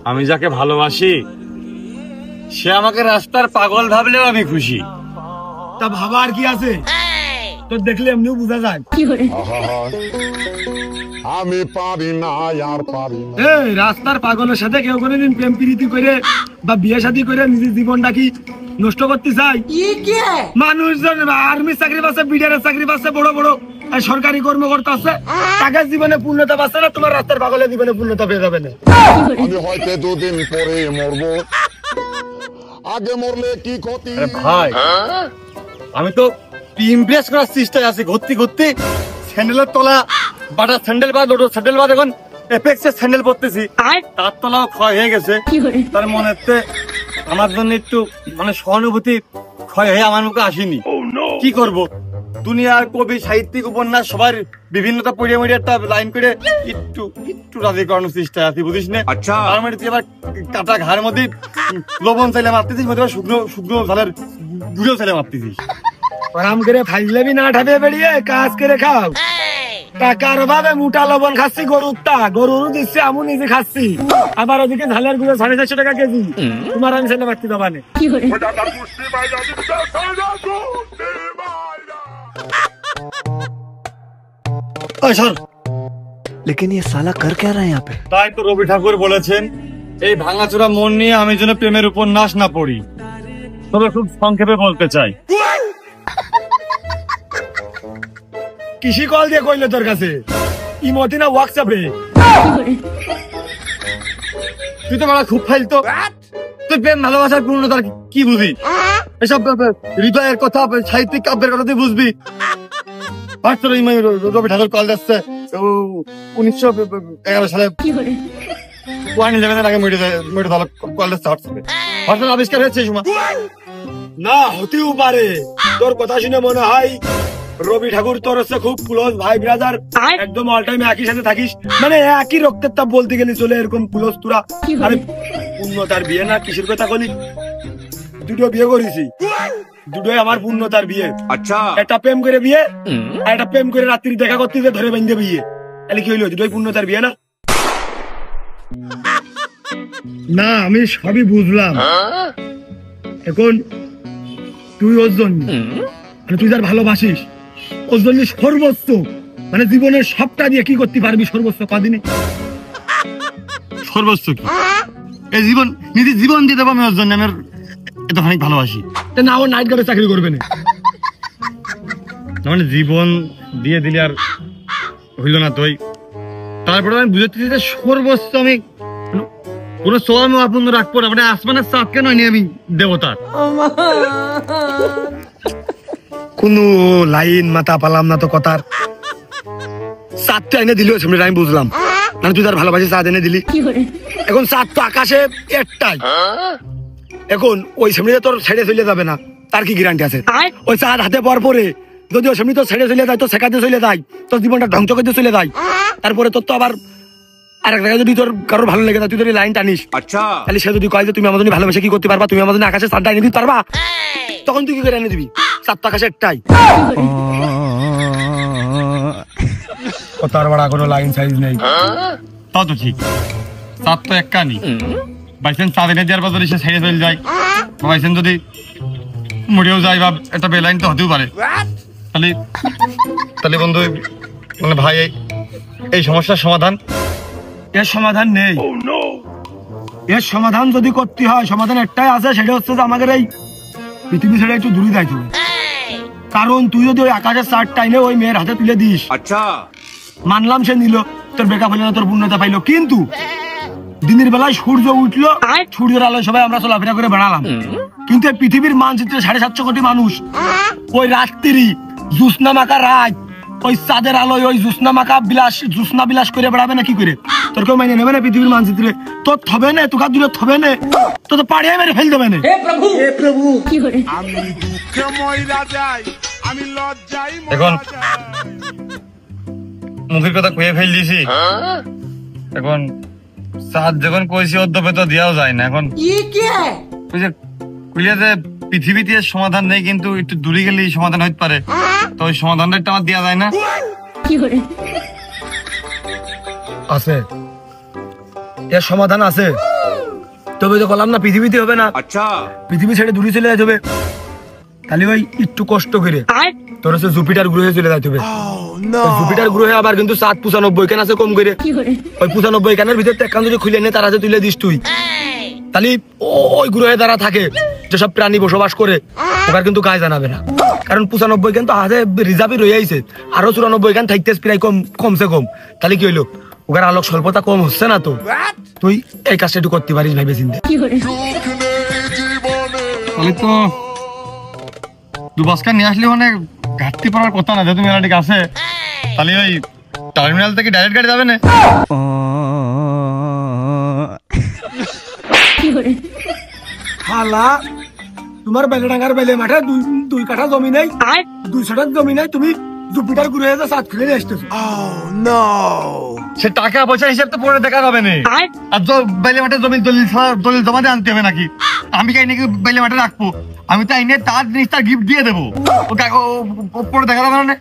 আমি যাকে ভালোবাসি সে আমাকে রাস্তার পাগল ভাবলেও আমি খুশি। তা ভাবার কি আছে, তো দেখলে এমনিও বোঝা যায়। আমি পারি না আর পারি না। এই রাস্তার পাগলের সাথে কেউ কোনোদিন প্রেম প্রীতি করে বা বিয়ে শাদী করে নিজের জীবনটা কি নষ্ট করতে চাই? মানুষজন আর্মি চাকরি পাচ্ছে, বিডিআর চাকরি পাচ্ছে, বড় বড় সরকারি কর্মকর্তা আছে, তাকে জীবনে পূর্ণতা পাচ্ছে না, তোমার রাস্তার পাগলের জীবনে পূর্ণতা পেয়ে যাবে না। আমি হয়তো দুদিন পরে মরবো, আগে মরলে কি ক্ষতি? ভাই আমি তো ইমপ্রেস করার চেষ্টায় আছি, ঘুরতে ঘুরতে স্যান্ডেলের তলা বাটা স্যান্ডেল বা লোটো স্যান্ডেল বা এখন এপেক্সের স্যান্ডেল পরতেছি, তার তলাও ক্ষয় হয়ে গেছে। তার মনে হচ্ছে আমার জন্য একটু মানে সহানুভূতি ক্ষয় হয়ে আমার মুখে আসেনি। কি করব, দুনিয়ার কবি সাহিত্যিক উপন্যাস সবার বিভিন্নতা পড়িয়ে মরিয়ে একটা লাইন করে একটু একটু রাজি করানোর চেষ্টায় আছি, বুঝিস না? আচ্ছা তার মানে তুই আবার কাটা ঘাড়ের মধ্যে লবণ চাইলে মারতেছিস, মধ্যে শুকনো শুকনো ঝালের গুঁড়ো চাইলে মারতেছিস। আরাম করে ফাইজলামি না ঠাবে বেরিয়ে কাজ করে খাও। টাকার অভাবে মোটা লবণ খাচ্ছি, গরুরও দিচ্ছি, আমি নিজে খাচ্ছি। আবার ওদিকে ঝালের গুঁড়ো 450 টাকা কেজি, তোমার আমি ছেলে বাড়তে দেবানে। लेकिन ये साला कर क्या रहा है यहाँ पे? তাই তো রবি ঠাকুর বলেছেন এই ভাঙাচোরা মন নিয়ে আমি যেন প্রেমের উপন্যাস না পড়ি। তবে খুব সংক্ষেপে বলতে চাই। কিসি কল দিয়ে কইলে তোর কাছে? ইমোতি না হোয়াটসঅ্যাপে? তুই তো বড় খুব ফাইল তো, তুই প্রেম ভালোবাসার পূর্ণতার কি বুঝি? এসব হৃদয়ের কথা, সাহিত্যিক কাব্যের কথা তুই বুঝবি? রবি ঠাকুর কল দিচ্ছে 1911 সালে আবিষ্কার হয়েছে সময় না হতেও পারে। তোর কথা শুনে মনে হয় রবি ঠাকুর তোর হচ্ছে খুব ক্লোজ ভাই ব্রাদার, একদম অল টাইম একই সাথে থাকিস, মানে একই রক্তের তাপ বলতে গেলে চলে এরকম ক্লোজ তোরা। আরে পূর্ণতার বিয়ে না, কিসের কথা বলি? দুটো বিয়ে করেছি, দুটোই আমার পূর্ণতার বিয়ে। আচ্ছা একটা প্রেম করে বিয়ে, আর একটা প্রেম করে রাত্রি দেখা করতে যে ধরে বেঁধে বিয়ে। তাহলে কি হইলো? দুটোই পূর্ণতার বিয়ে না? না আমি সবই বুঝলাম। এখন তুই ওর জন্য, মানে তুই যার ভালোবাসিস ওর জন্য সর্বোচ্চ, মানে জীবনের সবটা দিয়ে কি করতে পারবি সর্বোচ্চ কদিনে? সর্বোচ্চ কি এই জীবন, নিজের জীবন দিয়ে দেবো আমি ওর জন্য। আমার এত অনেক ভালোবাসি না, ও নাইট গার্ডে চাকরি করবে না, মানে জীবন দিয়ে দিলে আর হইল না। তুই তারপরে আমি বুঝাচ্ছি যে সর্বোচ্চ আমি কোন সোয়াম আপন রাখবো না, মানে আসমানের চাঁদকে নয় নিয়ে আমি দেবতার কোন লাইন মাথা পালাম না তো কথার। চাঁদটা এনে দিল সামনে, আমি বুঝলাম, মানে তুই তার ভালোবাসি চাঁদ এনে দিলি। এখন চাঁদ তো আকাশে একটাই, এখন ওই সামনে তোর ছেড়ে চলে যাবে না, তার কি গ্যারান্টি আছে? ওই চাঁদ হাতে পাওয়ার পরে যদি ওই সামনে তোর ছেড়ে চলে যায়, তোর শেখাতে চলে যায়, তোর জীবনটা ধ্বংস করতে চলে যায়, তারপরে তোর তো আবার আর এক জায়গায় যদি তোর কারোর ভালো লেগে তুই যদি লাইন টানিস, আচ্ছা তাহলে সে যদি কয় যে তুমি আমার জন্য ভালোবেসে কি করতে পারবা, তুমি আমার জন্য আকাশে চাঁদটা এনে দিতে পারবা, তখন তুই কি করে এনে দিবি? চাঁদ তো আকাশে একটাই। তার বড় কোনো লাইন সাইজ নেই। তাও তো ঠিক, চাঁদ তো এক কানি, বাইসেন্স চাঁদ এনে দেওয়ার বদলে সে ছেড়ে চলে যায়, বাইসেন্স যদি মরেও যায় বা একটা বেলাইন তো হতেও পারে। তাহলে তাহলে বন্ধু মানে ভাই এই সমস্যার সমাধান? এর সমাধান নেই। এর সমাধান যদি করতে হয়, সমাধান একটাই আছে, সেটা হচ্ছে যে আমাদের এই পৃথিবী ছেড়ে একটু দূরে যাইতে হবে। কারণ তুই যদি ওই আকাশের চার টাইনে ওই মেয়ের হাতে তুলে দিস, আচ্ছা মানলাম সে নিল, তোর বেকআপ হইল না, তোর পূর্ণতা পাইলো, কিন্তু দিনের বেলায় সূর্য উঠলো, সূর্যের আলোয় সবাই আমরা চলাফেরা করে বেড়ালাম, কিন্তু পৃথিবীর মানচিত্রে 750 কোটি মানুষ ওই রাত্রি জ্যোৎস্না মাখা রাত ওই চাঁদের আলোয় ওই জ্যোৎস্না বিলাস করে বেড়াবে না কি করে? তোর কেউ মেনে নেবে না পৃথিবীর মানচিত্রে? তোর থবে না, তোর দূরে থবে না, তো তো পাড়িয়ে মেরে ফেল দেবে না। এখন মুখের কথা কয়ে ফেল দিছি, এখন চাঁদ যখন কইছি অদ্যপে তো দেওয়াও যায় না। এখন কইলে যে পৃথিবীতে সমাধান নেই, কিন্তু একটু দূরে গেলেই সমাধান হইতে পারে, তো ওই সমাধানটা একটা আমার দেওয়া যায় না? আছে, এর সমাধান আছে, তবে তো বললাম না পৃথিবীতে হবে না। আচ্ছা, পৃথিবী ছেড়ে দূরে চলে যেতে হবে, তাহলে ওই একটু কষ্ট করে তোর হচ্ছে জুপিটার গ্রহে চলে যেতে হবে। জুপিটার গ্রহে আবার কিন্তু 795 খান আছে কম করে। ওই 95 খানের ভিতর একখান যদি খুলে নিয়ে তারা যে তুলে দিস তুই, তাহলে ওই গ্রহে যারা থাকে যেসব প্রাণী বসবাস করে ওখানে কিন্তু গায়ে জানাবে না, কারণ 95 খান তো হাতে রিজার্ভই রয়ে আইছে, আরো 94 খান থাকতে প্রায় কমসে কম। তাহলে কি হইলো, ওখানে আলোক স্বল্পতা কম হচ্ছে না? তো তুই এই কাজটা একটু করতে পারিস ভাইবে চিন্তা। তাহলে তো দুবাসকা নিয়ে আসলে মানে ঘাটতি পড়ার কথা না, যেহেতু মেলা ঠিক আছে। তাহলে ওই টার্মিনাল থেকে ডাইরেক্ট গাড়ি যাবে না? হালা, তোমার বেলেডাঙ্গার বেলে মাঠে দুই কাঠা জমি নেই, 200 জমি নেই, তুমি জুপিটার গ্রহে যা 7 খুলে নিয়ে আসতেছো। সে টাকা পয়সা হিসাব তো পরে দেখা যাবে না। আর বেলে মাঠে জমি দলিল জমা দিয়ে আনতে হবে নাকি? আমি কাই নাকি বেলে মাঠে রাখবো? আমি তো আইনে তার জিনিস তার গিফট দিয়ে দেবো, ও পরে দেখা যাবে না।